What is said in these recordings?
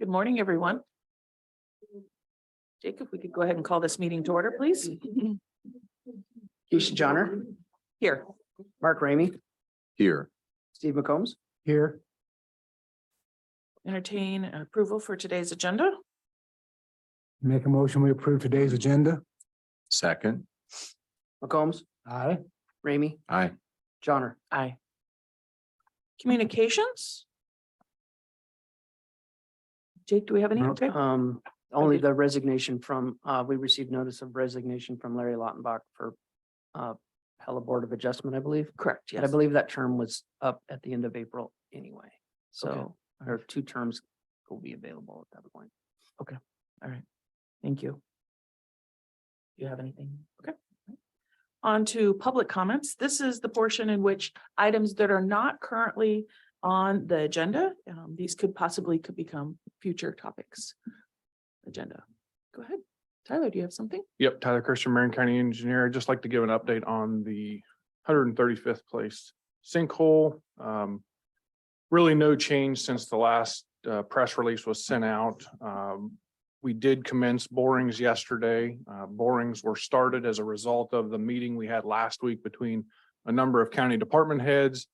Good morning, everyone. Jake, if we could go ahead and call this meeting to order, please. Keisha Johnner, Here. Mark Ramey, Here. Steve McCombs. Here. Entertain approval for today's agenda. Make a motion, we approve today's agenda. Second. McCombs, Aye. Ramey, Aye. Johnner. Aye. Communications? Jake, do we have any? Okay. Only the resignation from, we received notice of resignation from Larry Lautenbach for Pella Board of Adjustment, I believe. Correct, And I yes. believe that term was up at the end of April anyway. So Okay. there are 2 terms will be available at that point. All right. Thank you. Do you have anything? Okay. On to public comments. This is the portion in which items that are not currently on the agenda, these could become future topics. Agenda. Go ahead. Tyler, do you have something? Yep, Tyler Christian, Marion County Engineer. I'd just like to give an update on the 135th place sinkhole. Really no change since the last press release was sent out. We did commence borings yesterday. Borings were started as a result of the meeting we had last week between a number of county department heads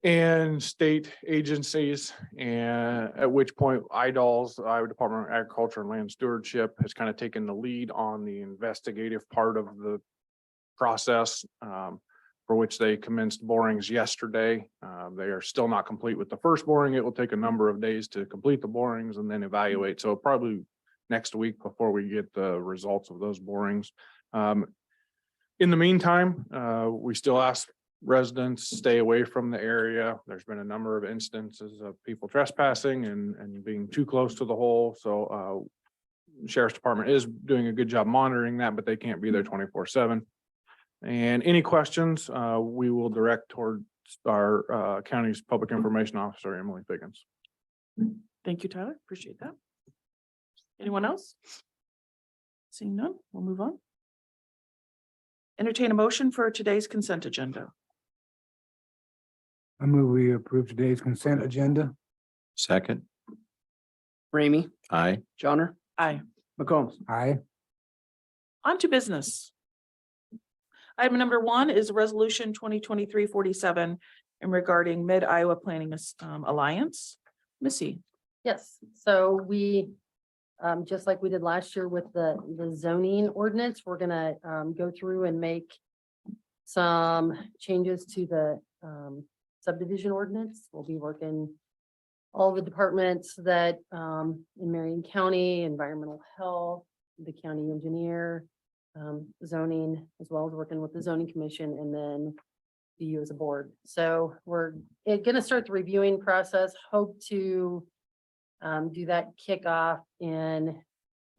and state agencies, and at which point IDALS, Iowa Department of Agriculture and Land Stewardship, has kind of taken the lead on the investigative part of the process, for which they commenced borings yesterday. They are still not complete with the first boring. It will take a number of days to complete the borings and then evaluate. So probably next week before we get the results of those borings. In the meantime, we still ask residents stay away from the area. There's been a number of instances of people trespassing and being too close to the hole. So Sheriff's Department is doing a good job monitoring that, but they can't be there 24/7. And any questions, we will direct towards our county's public information officer, Emily Figgins. Thank you, Tyler. Appreciate that. Anyone else? Seeing none, we'll move on. Entertain a motion for today's consent agenda. I move we approve today's consent agenda. Second. Ramey, Aye. Johnner, Aye. McCombs. Aye. On to business. Item number 1 is resolution 2023-47 and regarding Mid-Iowa Planning Alliance. Missy. Yes, so we, just like we did last year with the zoning ordinance, we're gonna go through and make some changes to the subdivision ordinance. We'll be working all the departments that in Marion County, environmental health, the county engineer, zoning, as well as working with the zoning commission and then you as a board. So we're gonna start the reviewing process, hope to do that kickoff in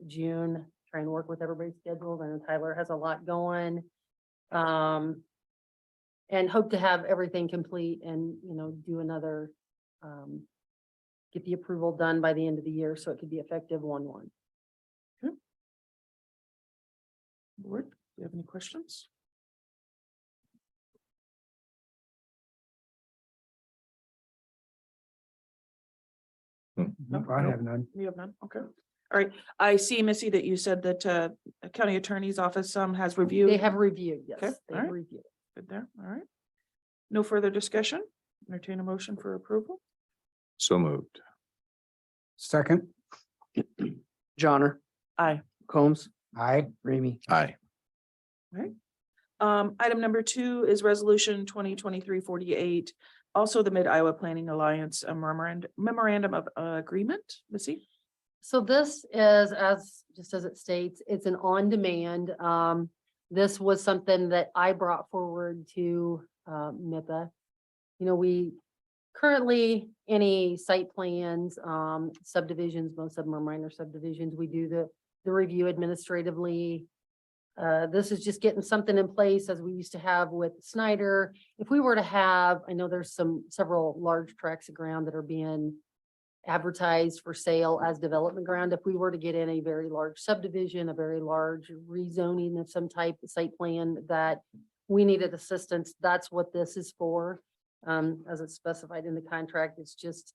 June, try and work with everybody's schedule. I know Tyler has a lot going. And hope to have everything complete and, do another, get the approval done by the end of the year, so it could be effective 1/1. Board, do you have any questions? Nope, I have none. You have none? Okay. All right. I see, Missy, that you said that a county attorney's office has reviewed. They have reviewed, Okay, yes, they've alright. reviewed. Good there. All right. No further discussion. Entertain a motion for approval. So moved. Second. Johnner, Aye. McCombs, Aye. Ramey. Aye. Item number 2 is resolution 2023-48. Also the Mid-Iowa Planning Alliance memorandum of agreement. Missy? So this is, just as it states, it's an on-demand. This was something that I brought forward to MIPA. We currently, any site plans, subdivisions, most of them are minor subdivisions, we do the review administratively. This is just getting something in place as we used to have with Snyder. If we were to have, I know there's several large tracts of ground that are being advertised for sale as development ground. If we were to get in a very large subdivision, a very large rezoning of some type of site plan that we needed assistance, that's what this is for. As it's specified in the contract, it's just,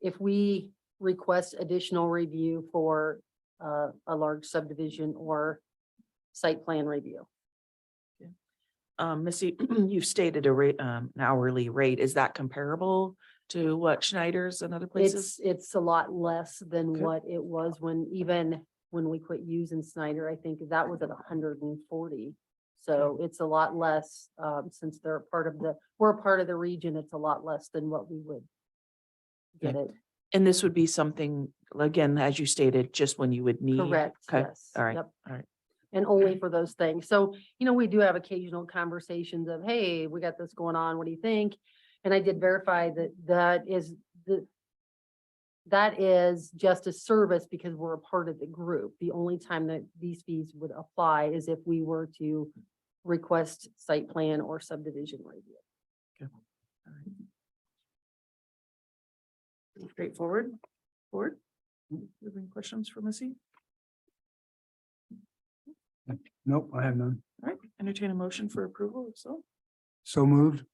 if we request additional review for a large subdivision or site plan review. Missy, you've stated a rate, an hourly rate. Is that comparable to what Schneider's and other places? It's a lot less than Okay. what it was when we quit using Snyder. I think that was at 140. So it's a lot less, since we're a part of the region, it's a lot less than what we would get it. And this would be something, again, as you stated, just when you would need. Correct, Okay, yes. all right, Yep. all right. And only for those things. So, we do have occasional conversations of, hey, we got this going on. What do you think? And I did verify that is just a service because we're a part of the group. The only time that these fees would apply is if we were to request site plan or subdivision review. Straightforward. Board? You have any questions for Missy? Nope, I have none. All right, entertain a motion for approval, if so. So moved.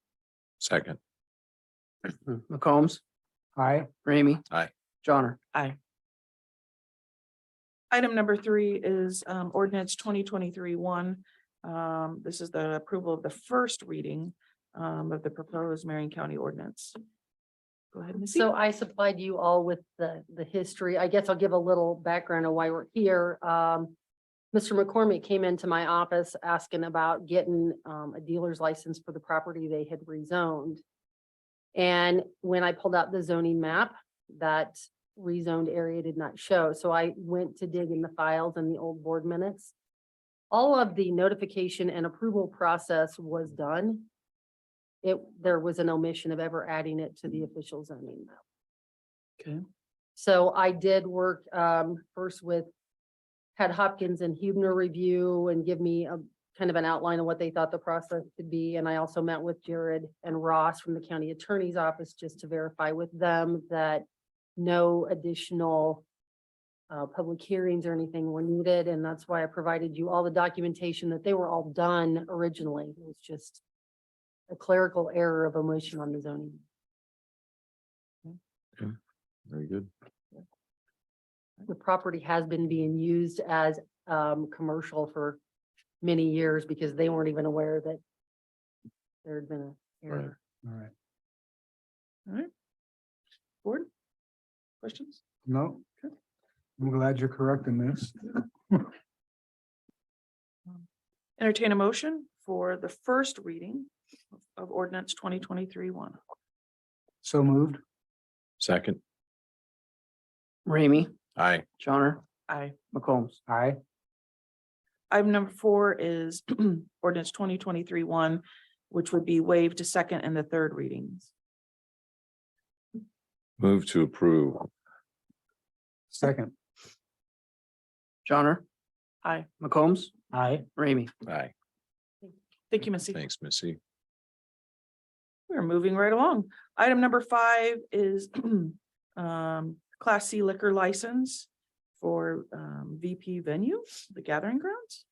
Second. McCombs, Aye. Ramey. Aye. Johnner. Aye. Item number 3 is ordinance 2023-1. This is the approval of the first reading of the proposed Marion County ordinance. Go ahead, Missy. So I supplied you all with the history. I guess I'll give a little background on why we're here. Mr. McCormick came into my office asking about getting a dealer's license for the property they had rezoned. And when I pulled out the zoning map, that rezoned area did not show. So I went to dig in the files and the old board minutes. All of the notification and approval process was done. There was an omission of ever adding it to the official zoning map. Okay. So I did work first had Hopkins and Hubner review and give me a kind of an outline of what they thought the process could be. And I also met with Jared and Ross from the county attorney's office just to verify with them that no additional public hearings or anything were needed. And that's why I provided you all the documentation that they were all done originally. It was just a clerical error of omission on the zoning. Very good. The property has been being used as commercial for many years because they weren't even aware that there had been an error. All right. All right. Board? Questions? No. I'm glad you're correcting this. Entertain a motion for the first reading of ordinance 2023-1. So moved. Second. Ramey. Aye. Johnner. Aye. McCombs. Aye. Item number 4 is ordinance 2023-1, which would be waived to second and the third readings. Move to approve. Second. Johnner. Aye. McCombs. Aye. Ramey. Aye. Thank you, Missy. Thanks, Missy. We're moving right along. Item number 5 is Class C liquor license for VP venue, the Gathering Grounds.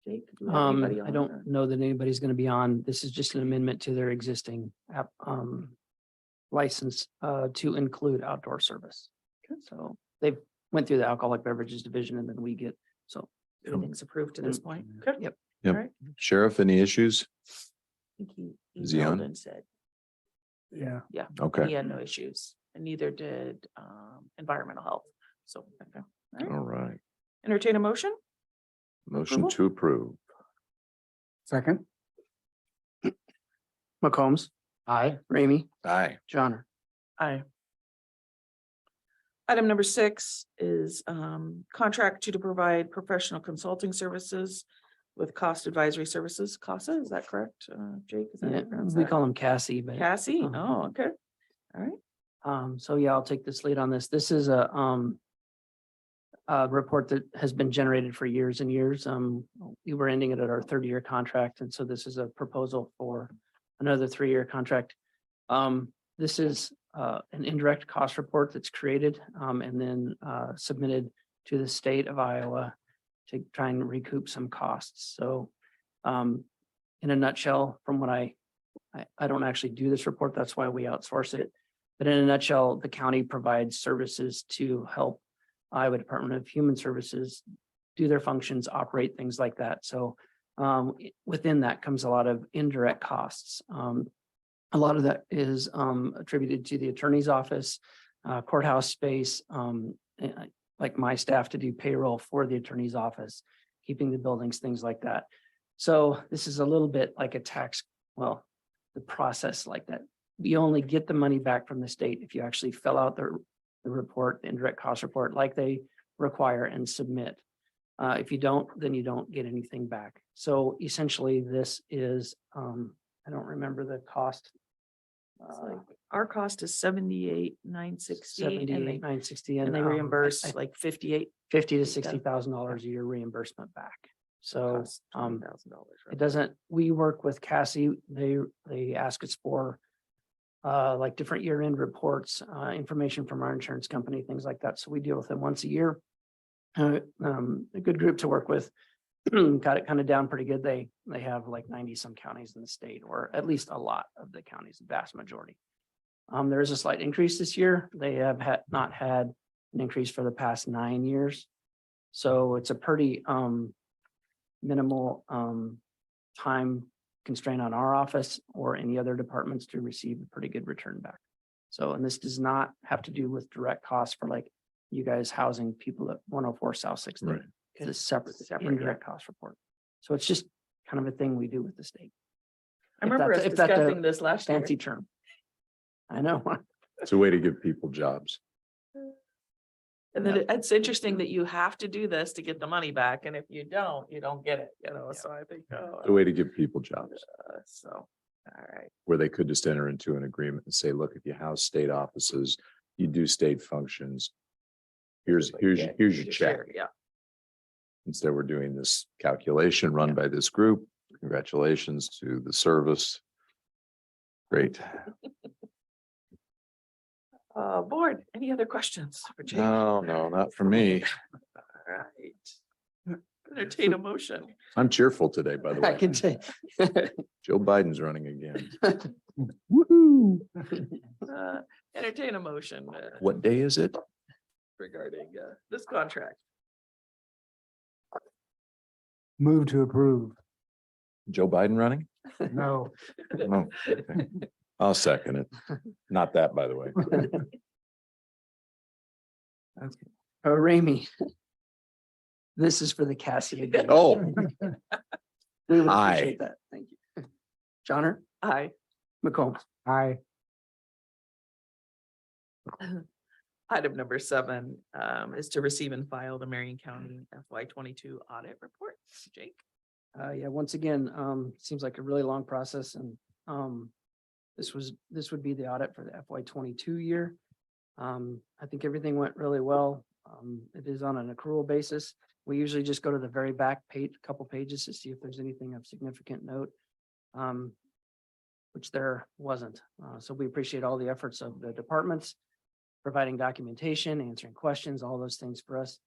Jake, do we have anybody I on don't or- know that anybody's gonna be on. This is just an amendment to their existing license to include outdoor service. So they've went through the alcoholic beverages division and then we get, so. Everything's approved to this point. Okay. Yep. Yep. All right. Sheriff, any issues? I think he Is he on? emailed and said, Yeah. yeah, Okay. he had no issues and neither did environmental health. So, okay. All right. All right. Entertain a motion? Motion Approval? to approve. Second. McCombs. Aye. Ramey. Aye. Johnner. Aye. Item number 6 is contract to provide professional consulting services with cost advisory services. CASA, is that correct? Jake, is that how Yeah, you pronounce we that? call them Cassie, but. Cassie? uh-huh. Oh, okay. All right. So yeah, I'll take this lead on this. This is a report that has been generated for years and years. We were ending it at our 30-year contract. And so this is a proposal for another 3-year contract. This is an indirect cost report that's created and then submitted to the state of Iowa to try and recoup some costs. So in a nutshell, from what I don't actually do this report, that's why we outsource it. But in a nutshell, the county provides services to help Iowa Department of Human Services do their functions, operate things like that. So within that comes a lot of indirect costs. A lot of that is attributed to the attorney's office, courthouse space, like my staff to do payroll for the attorney's office, keeping the buildings, things like that. So this is a little bit like a tax, well, the process like that. You only get the money back from the state if you actually fill out the report, the indirect cost report, like they require and submit. If you don't, then you don't get anything back. So essentially this is, I don't remember the cost. It's like, our cost is 78,960 and 78,960 they reimburse like 58. $50,000 to $60,000 a year reimbursement back. So costs $20,000, right? it doesn't, we work with Cassie, they ask us for like different year-end reports, information from our insurance company, things like that. So we deal with them once a year. A good group to work with. Got it kind of down pretty good. They have like 90 some counties in the state, or at least a lot of the counties, the vast majority. There is a slight increase this year. They have not had an increase for the past 9 years. So it's a pretty minimal time constraint on our office or any other departments to receive a pretty good return back. So, and this does not have to do with direct costs for like you guys housing people at 104 South 6th. Right. It's a separate Separate, indirect cost report. So it's just kind of a thing we do with the state. I If remember us that's- if that's a discussing this last year. Fancy term. I know. It's a way to give people jobs. And then it's interesting that you have to do this to get the money back. And if you don't get it, so I think, It's a way to give people jobs so, all right. where they could just enter into an agreement and say, look, if you house state offices, you do state functions. Here's your check. share, yeah. Instead, we're doing this calculation run by this group. Congratulations to the service. Great. Board, any other questions for Jake? No, not for me. All right. Entertain a motion. I'm cheerful today, by the I way. can say. Joe Biden's running again. Woohoo. Entertain a motion What day is it? regarding this contract. Move to approve. Joe Biden running? No. Oh, okay. I'll second it. Not that, by the way. Ramey. This is for the Cassie. agreement. Oh, We would Aye. appreciate that. Thank you. Johnner, Aye. McCombs. Aye. Item number 7 is to receive and file the Marion County FY22 audit report. Jake? Yeah, once again, seems like a really long process and this would be the audit for the FY22 year. I think everything went really well. It is on an accrual basis. We usually just go to the very back page, couple pages to see if there's anything of significant note. Which there wasn't. So we appreciate all the efforts of the departments, providing documentation, answering questions, all those things for us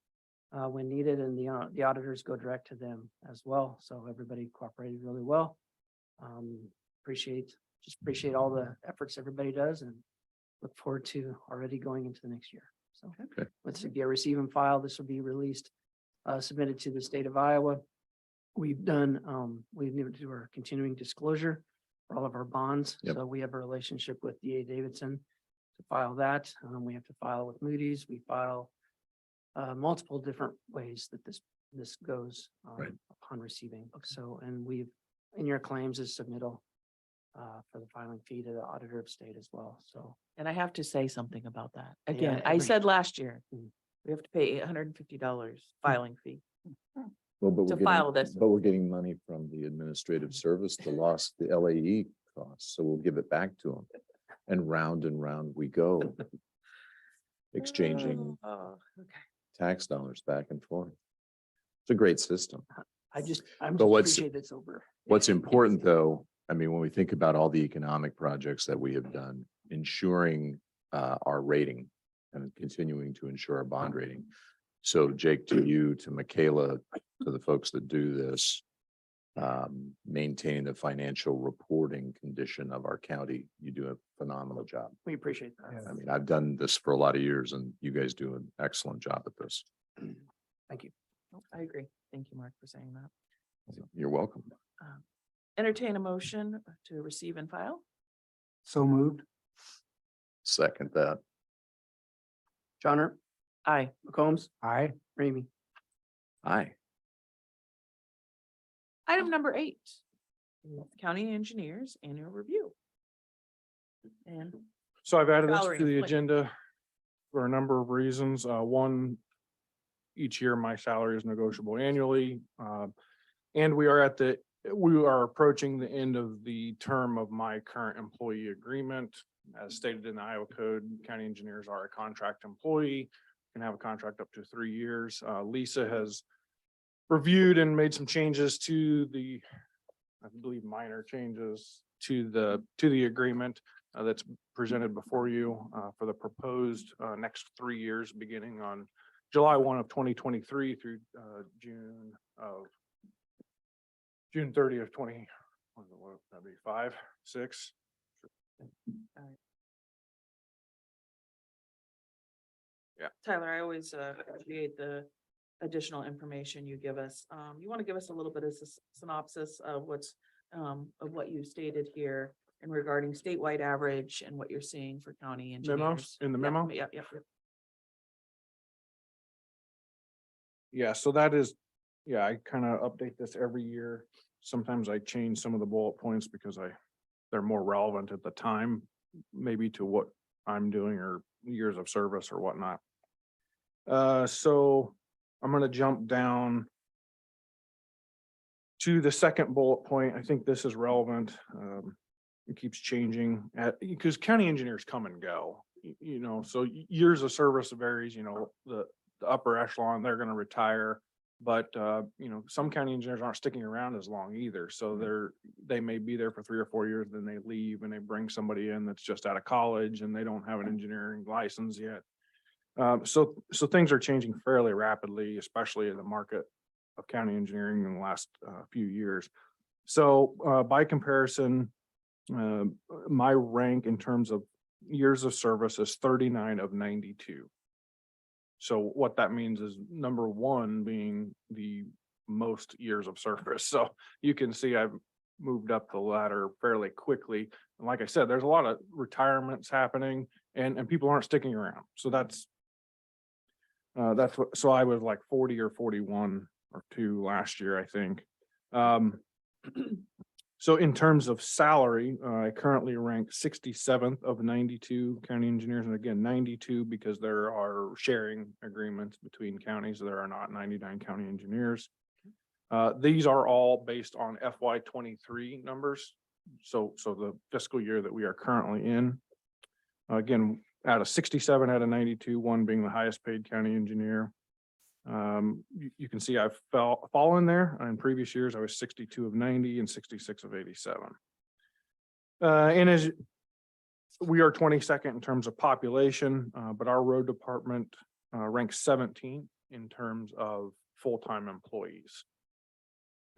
when needed, and the auditors go direct to them as well. So everybody cooperated really well. Appreciate all the efforts everybody does and look forward to already going into the next year. So Okay. let's be a receive and file. This will be released, submitted to the state of Iowa. We've done, we need to do our continuing disclosure for all of our bonds. Yep. So we have a relationship with DA Davidson to file that. We have to file with Moody's. We file multiple different ways that this goes Right. upon receiving. So, and we've, in your claims is submittal for the filing fee to the auditor of state as well. So And I have to say something about that. Yeah, Again, I every- said last year, Mm. we have to pay $850 filing fee. Well, but To file this. But we're getting money from the administrative service to lost the LAE costs, so we'll give it back to them. And round we go. Exchanging Oh, okay. tax dollars back and forth. It's a great system. I'm But just what's- appreciate it's over. What's important, though, I mean, when we think about all the economic projects that we have done, ensuring our rating and continuing to ensure our bond rating. So Jake, to you, to Michaela, to the folks that do this, maintaining the financial reporting condition of our county. You do a phenomenal job. We appreciate that. I mean, I've done this for a lot of years and you guys do an excellent job at this. Thank you. Oh, I agree. Thank you, Mark, for saying that. You're welcome. Entertain a motion to receive and file. So moved. Second that. Johnner, Aye. McCombs, Aye. Ramey. Aye. Item number 8, county engineers annual review. And So I've added this Salary to the and agenda for a number of reasons. One, each year my salary is negotiable annually. And we are approaching the end of the term of my current employee agreement. As stated in the Iowa Code, county engineers are a contract employee, can have a contract up to 3 years. Lisa has reviewed and made some changes to the, I believe, minor changes to the agreement that's presented before you for the proposed next 3 years, beginning on July 1 of 2023 through June 30 of 20, what would that be, 5, 6? Tyler, I always appreciate the additional information you give us. You want to give us a little bit of synopsis of what you stated here in regarding statewide average and what you're seeing for county engineers. In the Yep, memo? Yep, yep. Yeah, so that is, yeah, I kind of update this every year. Sometimes I change some of the bullet points because they're more relevant at the time, maybe to what I'm doing or years of service or whatnot. So I'm gonna jump down to the second bullet point. I think this is relevant. It keeps changing because county engineers come and go, you know, so years of service varies, you know, the upper echelon, they're gonna retire. But, you know, some county engineers aren't sticking around as long either. So they may be there for 3 or 4 years, then they leave and they bring somebody in that's just out of college and they don't have an engineering license yet. So things are changing fairly rapidly, especially in the market of county engineering in the last few years. So by comparison, my rank in terms of years of service is 39 of 92. So what that means is number 1 being the most years of service. So you can see I've moved up the ladder fairly quickly. And like I said, there's a lot of retirements happening and people aren't sticking around. So that's what, so I was like 40 or 41 or 2 last year, I think. So in terms of salary, I currently rank 67th of 92 county engineers. And again, 92 because there are sharing agreements between counties. There are not 99 county engineers. These are all based on FY23 numbers. So the fiscal year that we are currently in. Again, out of 67 out of 92, 1 being the highest paid county engineer. You can see I've fallen there. In previous years, I was 62 of 90 and 66 of 87. And as we are 22nd in terms of population, but our road department ranks 17th in terms of full-time employees.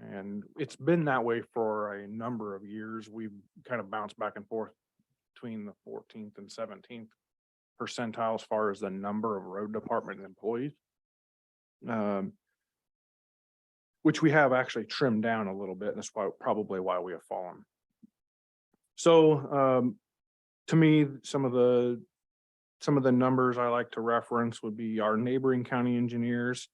And it's been that way for a number of years. We've kind of bounced back and forth between the 14th and 17th percentile as far as the number of road department employees. Which we have actually trimmed down a little bit. That's probably why we have fallen. So to me, some of the numbers I like to reference would be our neighboring county engineers.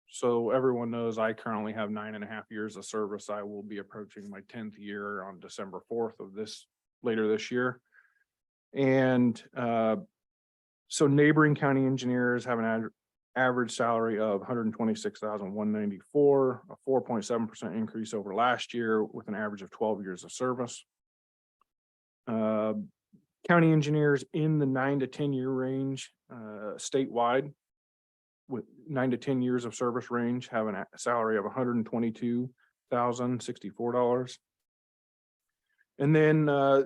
So everyone knows I currently have 9.5 years of service. I will be approaching my 10th year on December 4th of later this year. And so neighboring county engineers have an average salary of $126,194, a 4.7% increase over last year with an average of 12 years of service. County engineers in the 9 to 10 year range statewide with 9 to 10 years of service range have a salary of $122,064. And then, I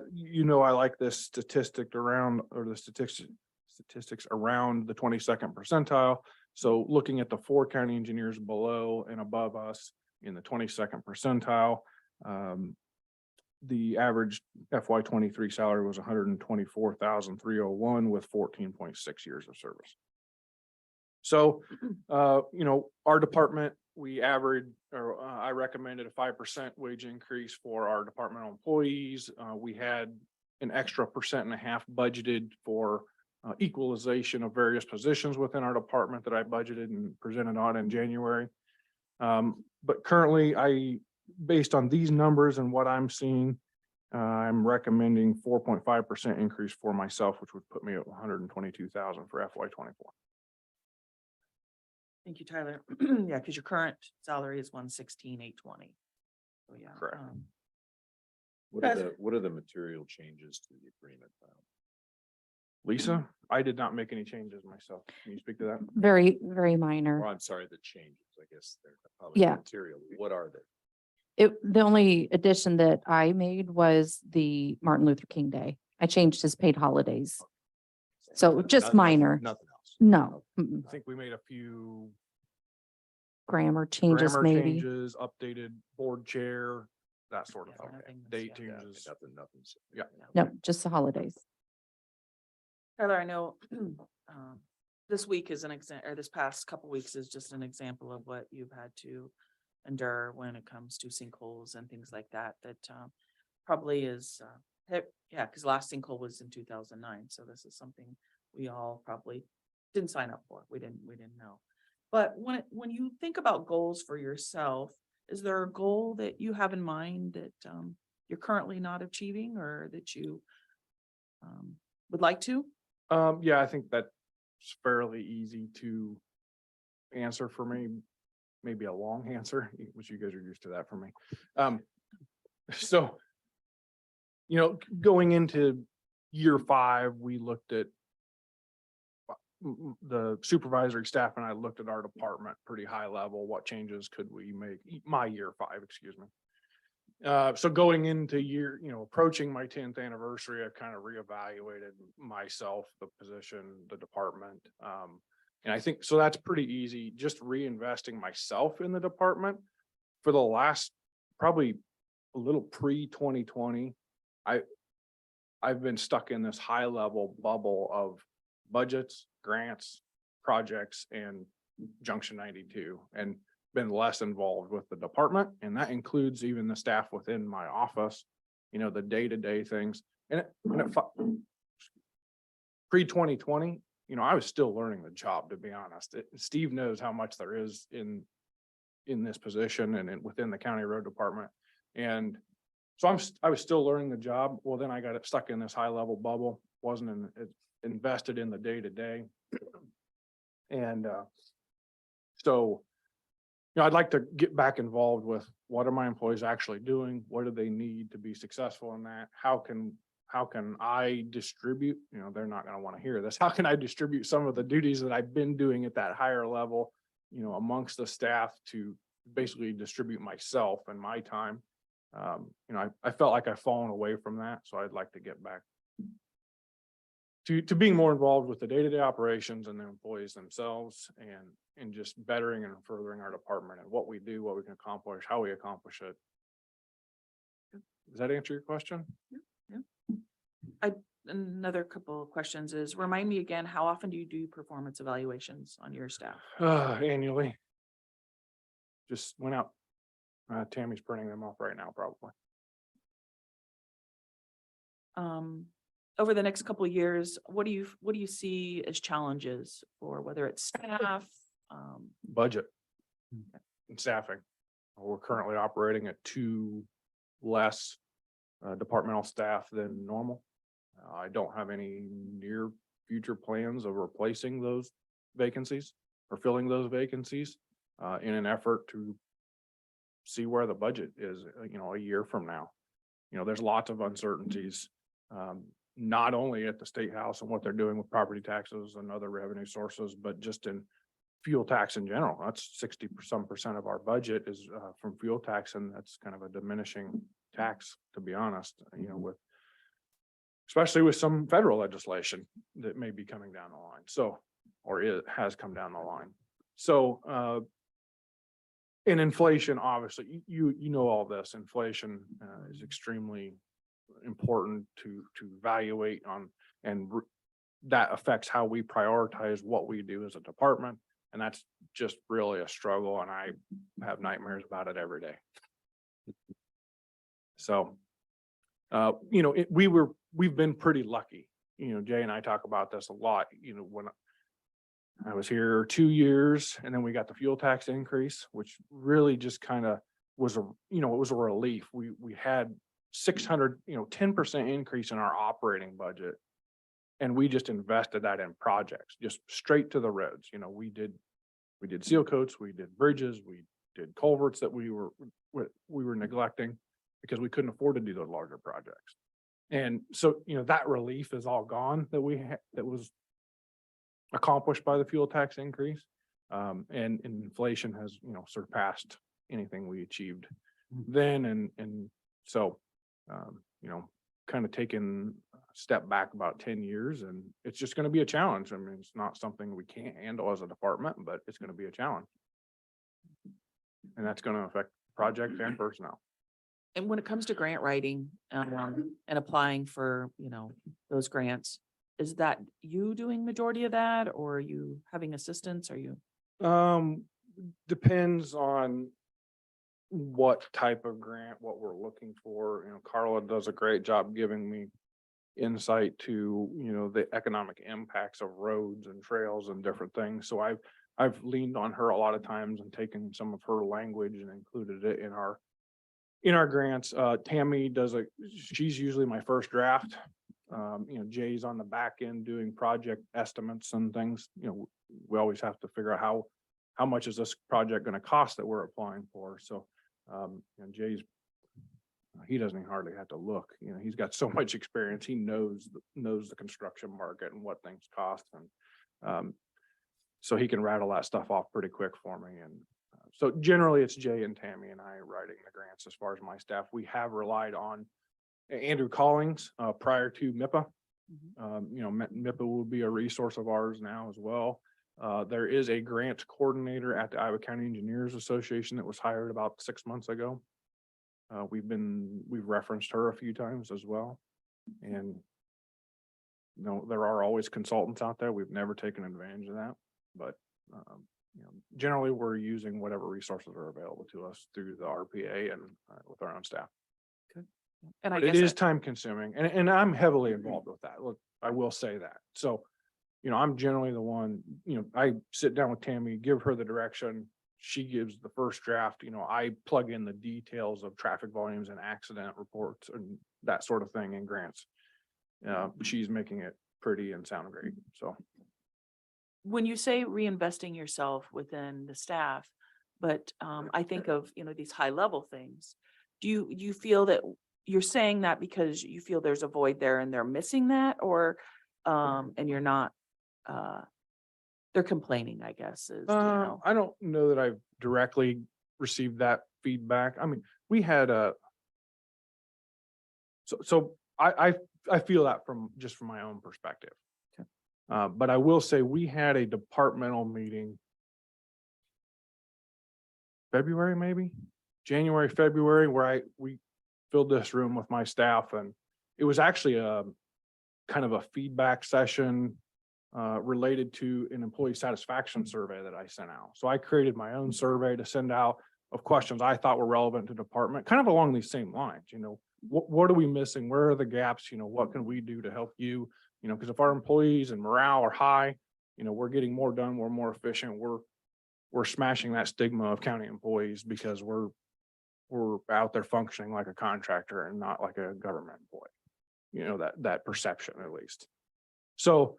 like this statistic around, or the statistics around the 22nd percentile. So looking at the 4 county engineers below and above us, in the 22nd percentile. The average FY 23 salary was 124,301 with 14.6 years of service. So, our department, we average, or I recommended a 5% wage increase for our departmental employees. We had an extra 1.5% budgeted for equalization of various positions within our department that I budgeted and presented on in January. But currently, based on these numbers and what I'm seeing, I'm recommending 4.5% increase for myself, which would put me at 122,000 for FY 24. Thank you, Tyler. Yeah, because your current salary is 116,820. So yeah. Correct. What are the material changes to the agreement? Lisa, I did not make any changes myself. Can you speak to that? Very, very Or minor. I'm sorry, the changes, I guess they're probably Yeah. material. What are they? The only addition that I made was the Martin Luther King Day. I changed his paid holidays. So just minor. Nothing else. No, I think we made a few grammar changes grammar maybe. changes, updated board chair, that sort of Yeah, thing. nothing- Date yeah. changes. Nothing. Yeah. No, just the holidays. Tyler, I know this week is an example, or this past couple weeks is just an example of what you've had to endure when it comes to sinkholes and things like that, probably is, yeah, because last sinkhole was in 2009. So this is something we all probably didn't sign up for. We didn't know. But when you think about goals for yourself, is there a goal that you have in mind that you're currently not achieving or that you would like to? Yeah, I think that's fairly easy to answer for me. Maybe a long answer, which you guys are used to that from me. So, going into year 5, we looked at the supervisory staff and I looked at our department pretty high level. What changes could we make? My year 5, excuse me. So going into approaching my 10th anniversary, I've kind of reevaluated myself, the position, the department. And I think, so that's pretty easy, just reinvesting myself in the department. For the last, probably a little pre-2020, I've been stuck in this high level bubble of budgets, grants, projects, and Junction 92, and been less involved with the department. And that includes even the staff within my office, the day-to-day things. And pre-2020, I was still learning the job, to be honest. Steve knows how much there is in this position and within the county road department. And so I was still learning the job. Well, then I got stuck in this high level bubble, wasn't invested in the day-to-day. And so, I'd like to get back involved with what are my employees actually doing? What do they need to be successful in that? How can I distribute? They're not going to want to hear this. How can I distribute some of the duties that I've been doing at that higher level, amongst the staff to basically distribute myself and my time? I felt like I've fallen away from that. So I'd like to get back to being more involved with the day-to-day operations and the employees themselves, and just bettering and furthering our department and what we do, what we can accomplish, how we accomplish it. Does that answer your question? Yeah. Another couple of questions is, remind me again, how often do you do performance evaluations on your staff? Annually. Just went out. Tammy's printing them off right now, probably. Over the next couple of years, what do you see as challenges for whether it's staff? Budget and staffing. We're currently operating at 2 less departmental staff than normal. I don't have any near future plans of replacing those vacancies or filling those vacancies in an effort to see where the budget is, a year from now. There's lots of uncertainties, not only at the state house and what they're doing with property taxes and other revenue sources, but just in fuel tax in general. That's 60% of our budget is from fuel tax, and that's kind of a diminishing tax, to be honest, especially with some federal legislation that may be coming down the line. So, or it has come down the line. So And inflation, obviously, you know all this, inflation is extremely important to evaluate on, and that affects how we prioritize what we do as a department. And that's just really a struggle, and I have nightmares about it every day. So, we've been pretty lucky. Jay and I talk about this a lot, when I was here 2 years, and then we got the fuel tax increase, which really just kind of was it was a relief. We had 10% increase in our operating budget. And we just invested that in projects, just straight to the roads. We did seal coats, we did bridges, we did culverts that we were neglecting because we couldn't afford to do those larger projects. And so, that relief is all gone that that was accomplished by the fuel tax increase. And inflation has, surpassed anything we achieved then. And so, kind of taken a step back about 10 years, and it's just going to be a challenge. I mean, it's not something we can't handle as a department, but it's going to be a challenge. And that's going to affect projects and personnel. And when it comes to grant writing, and applying for, those grants, is that you doing majority of that, or are you having assistance? Are you? Depends on what type of grant, what we're looking for. Carla does a great job giving me insight to, the economic impacts of roads and trails and different things. So I've leaned on her a lot of times and taken some of her language and included it in our grants. Tammy she's usually my first draft. Jay's on the back end doing project estimates and things. We always have to figure out how much is this project going to cost that we're applying for. So, and Jay's, he doesn't even hardly have to look. He's got so much experience. He knows the construction market and what things cost, and so he can rattle that stuff off pretty quick for me. And so generally, it's Jay and Tammy and I writing the grants. As far as my staff, we have relied on Andrew Collings prior to MIPA. MIPA will be a resource of ours now as well. There is a grant coordinator at the Iowa County Engineers Association that was hired about 6 months ago. We've referenced her a few times as well. And there are always consultants out there. We've never taken advantage of that, but generally we're using whatever resources are available to us through the RPA and with our own staff. And I But it guess is time consuming, and I'm heavily involved with that. Look, I will say that. So, I'm generally the one, I sit down with Tammy, give her the direction. She gives the first draft. I plug in the details of traffic volumes and accident reports and that sort of thing in grants. She's making it pretty and sound great. So when you say reinvesting yourself within the staff, but I think of, these high level things. Do you feel that you're saying that because you feel there's a void there and they're missing that, or and you're not, they're complaining, I guess is, I don't know that I've directly received that feedback. I mean, we had so I feel that from my own perspective. Okay. But I will say we had a departmental meeting February, maybe January, February, where we filled this room with my staff, and it was actually a kind of a feedback session related to an employee satisfaction survey that I sent out. So I created my own survey to send out of questions I thought were relevant to department, kind of along these same lines. What are we missing? Where are the gaps? What can we do to help you? Because if our employees and morale are high, we're getting more done, we're more efficient, we're smashing that stigma of county employees because we're out there functioning like a contractor and not like a government employee. That perception at least. So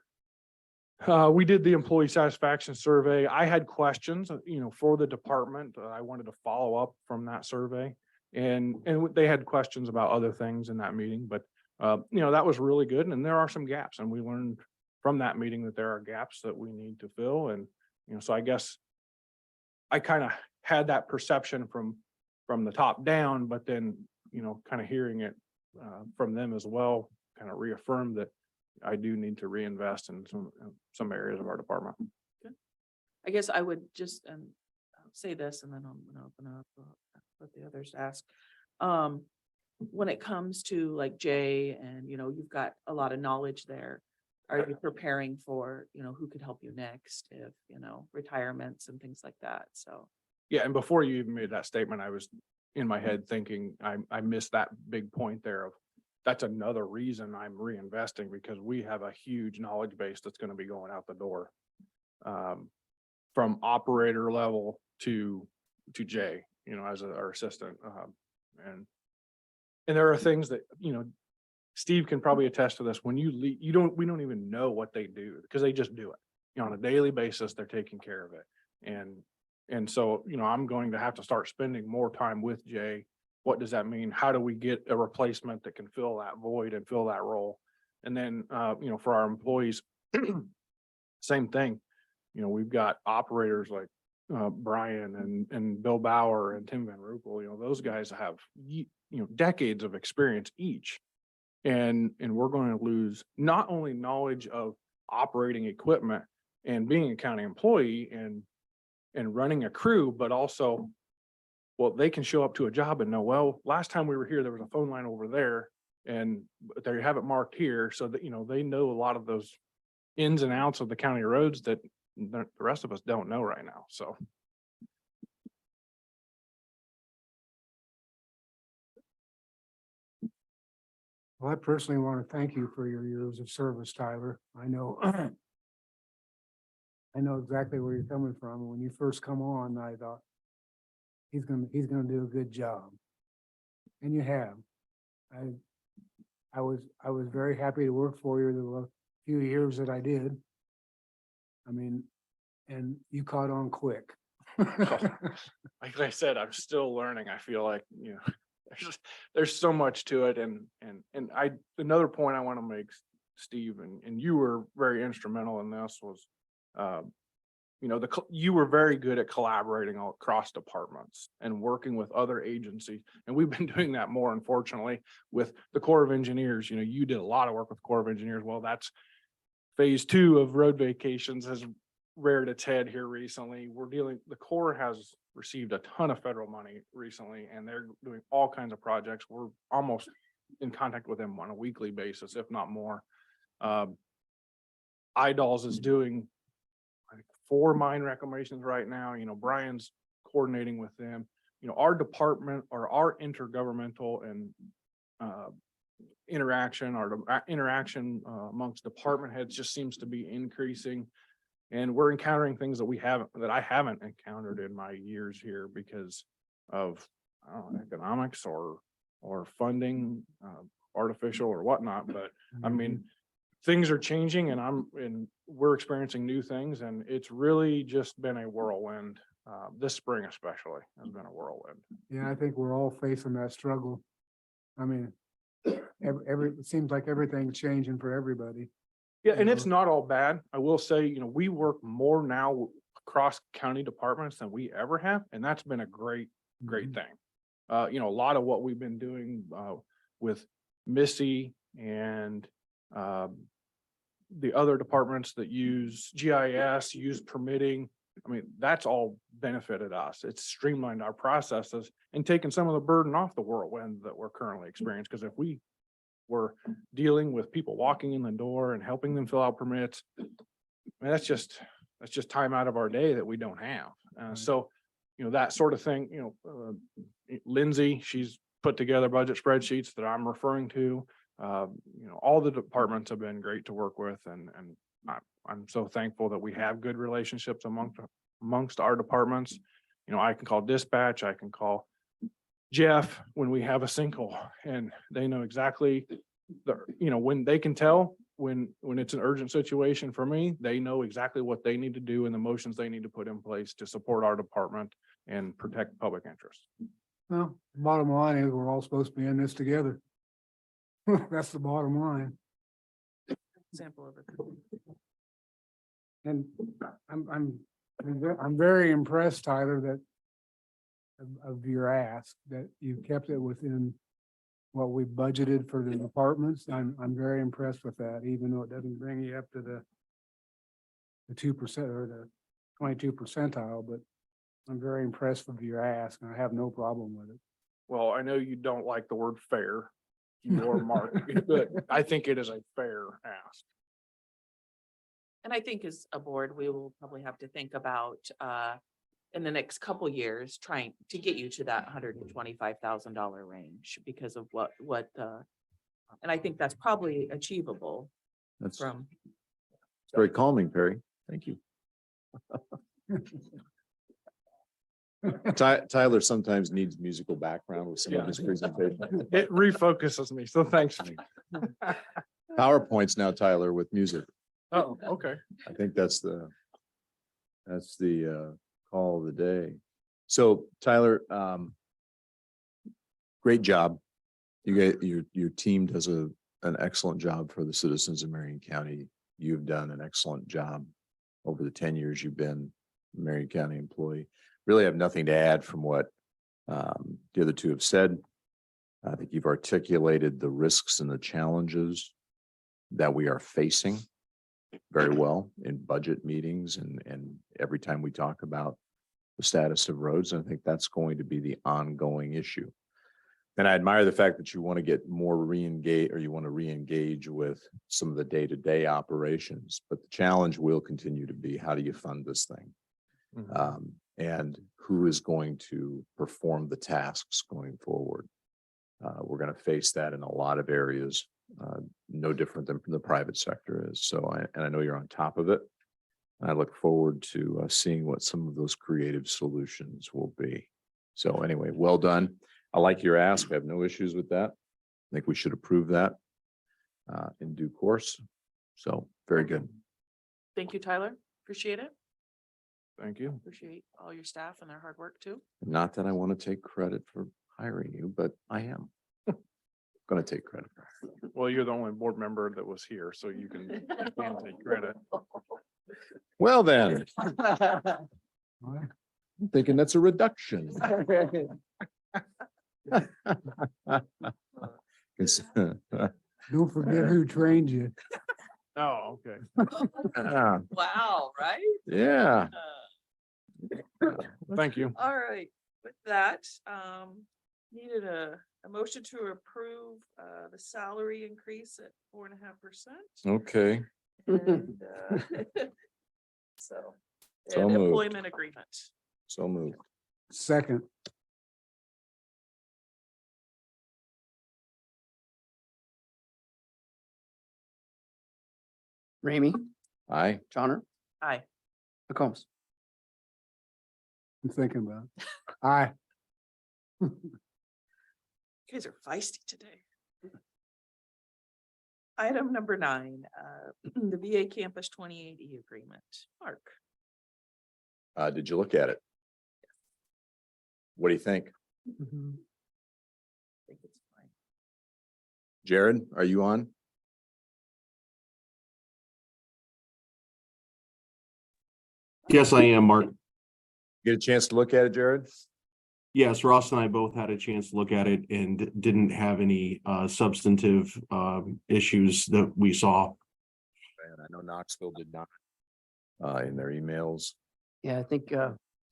we did the employee satisfaction survey. I had questions, for the department. I wanted to follow up from that survey, and they had questions about other things in that meeting, but that was really good. And there are some gaps, and we learned from that meeting that there are gaps that we need to fill. And, so I guess I kind of had that perception from the top down, but then, kind of hearing it from them as well, kind of reaffirmed that I do need to reinvest in some areas of our department. I guess I would just say this and then I'm gonna open up, let the others ask. When it comes to like Jay and, you've got a lot of knowledge there. Are you preparing for, who could help you next if, retirements and things like that? So. Yeah, and before you even made that statement, I was in my head thinking, I missed that big point there of, that's another reason I'm reinvesting, because we have a huge knowledge base that's gonna be going out the door. From operator level to Jay, as our assistant, and there are things that, Steve can probably attest to this. When you leave, we don't even know what they do because they just do it. On a daily basis, they're taking care of it. And so, I'm going to have to start spending more time with Jay. What does that mean? How do we get a replacement that can fill that void and fill that role? And then, for our employees, same thing. We've got operators like Brian and Bill Bauer and Tim Van Roopel. Those guys have decades of experience each. And we're going to lose not only knowledge of operating equipment and being a county employee and running a crew, but also, well, they can show up to a job and know, well, last time we were here, there was a phone line over there and they have it marked here, so that, they know a lot of those ins and outs of the county roads that the rest of us don't know right now. So. Well, I personally want to thank you for your years of service, Tyler. I know I know exactly where you're coming from. When you first come on, I thought he's gonna do a good job. And you have. I was very happy to work for you the few years that I did. I mean, and you caught on quick. Like I said, I'm still learning. I feel like, there's so much to it. And another point I want to make, Steve, and you were very instrumental in this was, you were very good at collaborating all across departments and working with other agencies. And we've been doing that more, unfortunately, with the Corps of Engineers. You did a lot of work with Corps of Engineers. Well, that's phase 2 of road vacations has reared its head here recently. The Corps has received a ton of federal money recently, and they're doing all kinds of projects. We're almost in contact with them on a weekly basis, if not more. IDOLS is doing, I think, 4 mine reclamations right now. Brian's coordinating with them. Our department, or our intergovernmental and interaction amongst department heads just seems to be increasing. And we're encountering things that I haven't encountered in my years here because of economics or funding, artificial or whatnot. But I mean, things are changing, and we're experiencing new things, and it's really just been a whirlwind. This spring especially has been a whirlwind. Yeah, I think we're all facing that struggle. I mean, it seems like everything's changing for everybody. Yeah, and it's not all bad. I will say, we work more now across county departments than we ever have, and that's been a great thing. A lot of what we've been doing with Missy and the other departments that use GIS, use permitting, I mean, that's all benefited us. It's streamlined our processes and taken some of the burden off the whirlwind that we're currently experiencing. Because if we were dealing with people walking in the door and helping them fill out permits, I mean, that's just time out of our day that we don't have. So, that sort of thing, Lindsay, she's put together budget spreadsheets that I'm referring to. All the departments have been great to work with, and I'm so thankful that we have good relationships amongst our departments. I can call dispatch, I can call Jeff when we have a sinkhole, and they know exactly when they can tell when it's an urgent situation for me, they know exactly what they need to do and the motions they need to put in place to support our department and protect public interest. Well, bottom line is we're all supposed to be in this together. That's the bottom line. Example of it. And I'm very impressed, Tyler, that of your ask, that you kept it within what we budgeted for the departments. I'm very impressed with that, even though it doesn't bring you up to the 2% or the 22 percentile, but I'm very impressed with your ask, and I have no problem with it. Well, I know you don't like the word fair, you or Mark, but I think it is a fair ask. And I think as a board, we will probably have to think about, in the next couple years, trying to get you to that $125,000 range because of and I think that's probably achievable That's from, very calming, Perry. Thank you. Tyler sometimes needs musical background with some of his presentation. It refocuses me, so thanks. PowerPoints now, Tyler, with music. Oh, okay. I think that's the call of the day. So Tyler, great job. Your team does an excellent job for the citizens of Marion County. You've done an excellent job over the 10 years you've been a Marion County employee. Really have nothing to add from what the other two have said. I think you've articulated the risks and the challenges that we are facing very well in budget meetings and every time we talk about the status of roads. I think that's going to be the ongoing issue. And I admire the fact that you want to get more re-engage, or you want to re-engage with some of the day-to-day operations. But the challenge will continue to be, how do you fund this thing? And who is going to perform the tasks going forward? We're going to face that in a lot of areas, no different than the private sector is. So, I know you're on top of it. I look forward to seeing what some of those creative solutions will be. So anyway, well done. I like your ask. I have no issues with that. I think we should approve that in due course. So very good. thank you, Tyler. Appreciate it. Thank you. Appreciate all your staff and their hard work too. Not that I want to take credit for hiring you, but I am going to take credit. Well, you're the only board member that was here, so you can take credit. Well, then, What? I'm thinking that's a reduction. It's, Don't forget who trained you. Oh, okay. Wow, right? yeah. Thank you. All right, with that, needed a motion to approve the salary increase at 4.5%. Okay. And so, So and the moved. employment agreement. So moved. Second, Ramey, Aye. Johnner, Aye. McCombs. I'm thinking about it. Aye. You guys are feisty today. Item number 9, the VA Campus 28E agreement. Mark, Did you look at it? What do you think? I think it's fine. Jared, are you on? Yes, I am, Mark. Get a chance to look at it, Jared? Yes, Ross and I both had a chance to look at it and didn't have any substantive issues that we saw. And I know Knoxville did not in their emails. Yeah, I think,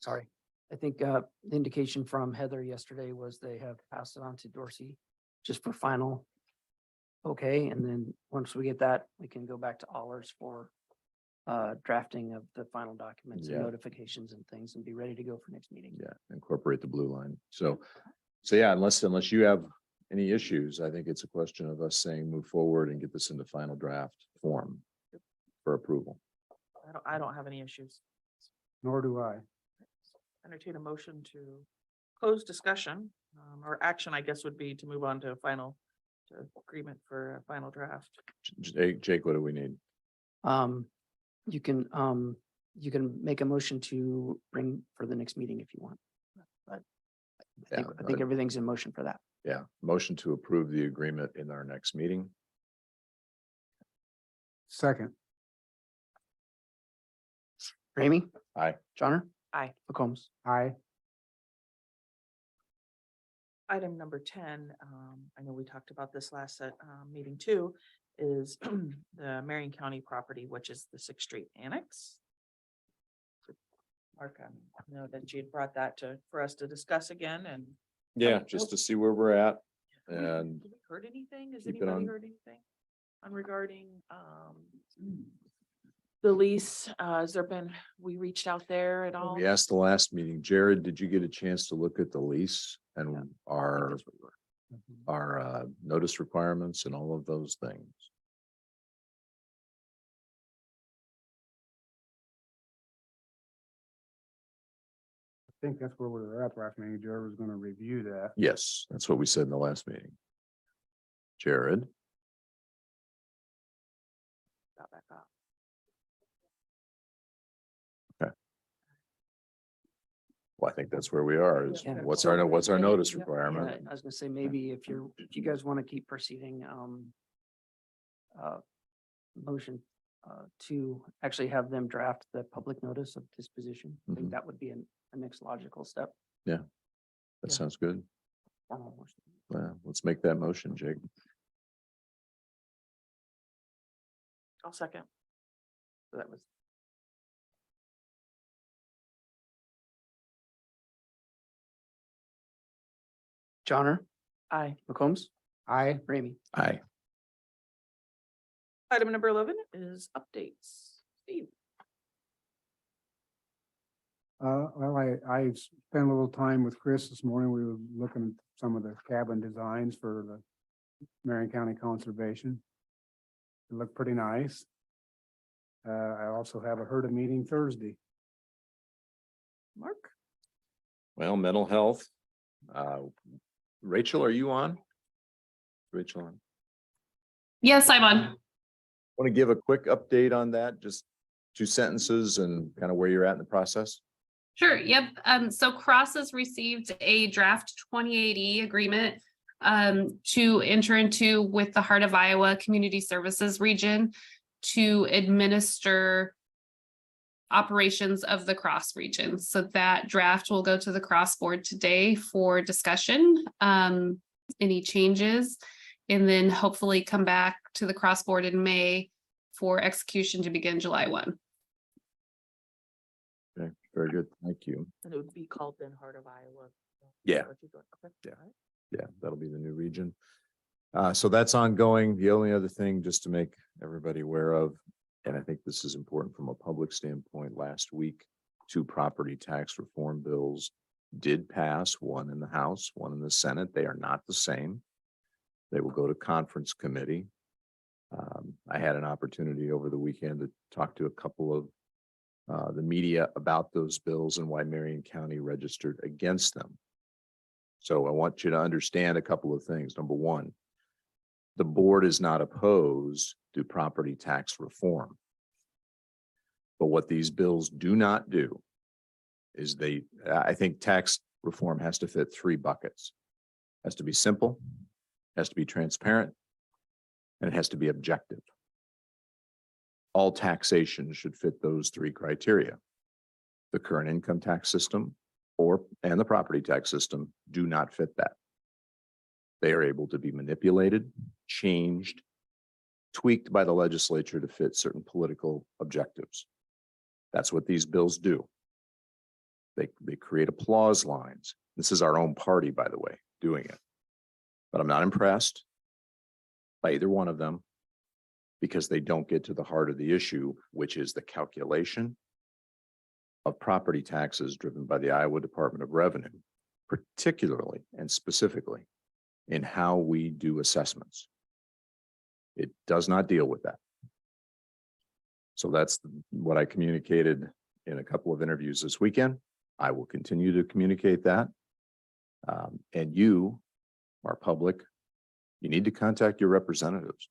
sorry, I think the indication from Heather yesterday was they have passed it on to Dorsey just for final. Okay, and then once we get that, we can go back to Allers for drafting of the final documents and Yeah. notifications and things and be ready to go for next meeting. Yeah, incorporate the blue line. So yeah, unless you have any issues, I think it's a question of us saying move forward and get this into final draft form for approval. I don't have any issues. Nor do I. Entertain a motion to close discussion, or action, I guess, would be to move on to a final agreement for a final draft. Jake, what do we need? You can make a motion to bring for the next meeting if you want. But I think everything's in motion for that. Yeah, motion to approve the agreement in our next meeting. Second, Ramey? Aye. Johnner? Aye. McCombs? aye. Item number 10, I know we talked about this last meeting too, is the Marion County property, which is the 6th Street Annex. Mark, I know that you had brought that for us to discuss again and. Yeah, just to see where we're at. And Have we heard anything? Has keep it anybody on- heard anything on regarding, the lease? Has there been, we reached out there at all? we asked the last meeting, Jared, did you get a chance to look at the lease Yeah. and I think our, that's what you were- notice requirements and all of those things? I think that's where we were at last meeting. Jared was gonna review that. Yes, that's what we said in the last meeting. Jared, Got back up. well, I think that's where we are. Is Yeah. what's our notice Yeah, requirement? I was gonna say, maybe if you guys want to keep proceeding, motion, to actually have them draft the public notice of disposition. I think Mhm. that would be a next logical step. That Yeah. sounds good. Formal motion. Well, let's make that motion, Jake. I'll second. So that was. Johnner, Aye. McCombs, I, Ramey. Aye. Item number 11 is updates. Steve. well, I spent a little time with Chris this morning. We were looking at some of the cabin designs for the Marion County Conservation. It looked pretty nice. I also have a HERDA meeting Thursday. Mark? Well, mental health. Rachel, are you on? Rachel on. Yes, I'm on. Want to give a quick update on that? Just 2 sentences and kind of where you're at in the process? Sure. Yep. So Cross has received a draft 2080 agreement to enter into with the Heart of Iowa Community Services Region to administer operations of the Cross region. So that draft will go to the Cross board today for discussion. Any changes, and then hopefully come back to the Cross board in May for execution to begin July 1. Okay, very good. Thank you. And it would be called then Heart of Iowa. Yeah. What you're doing. Okay. Yeah. All right. Yeah, that'll be the new region. So that's ongoing. The only other thing, just to make everybody aware of, and I think this is important from a public standpoint, last week, 2 property tax reform bills did pass, one in the House, one in the Senate. They are not the same. They will go to conference committee. I had an opportunity over the weekend to talk to a couple of the media about those bills and why Marion County registered against them. So I want you to understand a couple of things. Number one, the board is not opposed to property tax reform. But what these bills do not do is I think tax reform has to fit 3 buckets. Has to be simple, has to be transparent, and it has to be objective. All taxation should fit those 3 criteria. The current income tax system and the property tax system do not fit that. They are able to be manipulated, changed, tweaked by the legislature to fit certain political objectives. That's what these bills do. They create applause lines. This is our own party, by the way, doing it. But I'm not impressed by either one of them because they don't get to the heart of the issue, which is the calculation of property taxes driven by the Iowa Department of Revenue, particularly and specifically in how we do assessments. It does not deal with that. So that's what I communicated in a couple of interviews this weekend. I will continue to communicate that. And you, our public, you need to contact your representatives.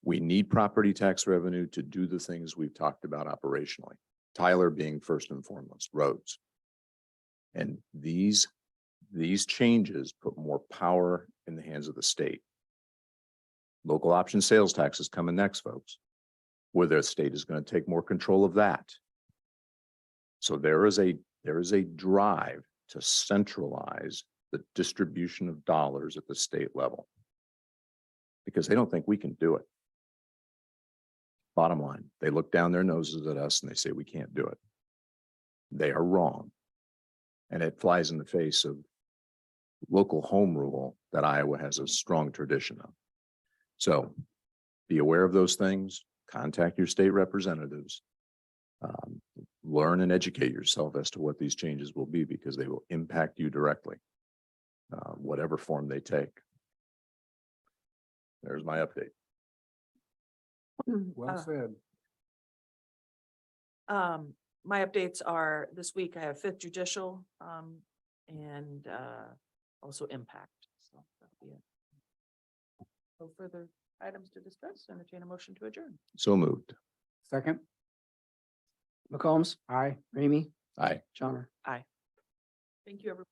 We need property tax revenue to do the things we've talked about operationally. Tyler being first and foremost, roads. And these changes put more power in the hands of the state. Local option sales tax is coming next, folks, where the state is going to take more control of that. So there is a drive to centralize the distribution of dollars at the state level because they don't think we can do it. Bottom line, they look down their noses at us and they say we can't do it. They are wrong. And it flies in the face of local home rule that Iowa has a strong tradition of. So be aware of those things, contact your state representatives. Learn and educate yourself as to what these changes will be because they will impact you directly, whatever form they take. There's my update. Well said. My updates are this week I have Fifth Judicial, and, also Impact. So that'll be it. No further items to discuss. Entertain a motion to adjourn. So moved. Second, McCombs, aye. Ramey, Aye. Johnner. Thank you, everyone.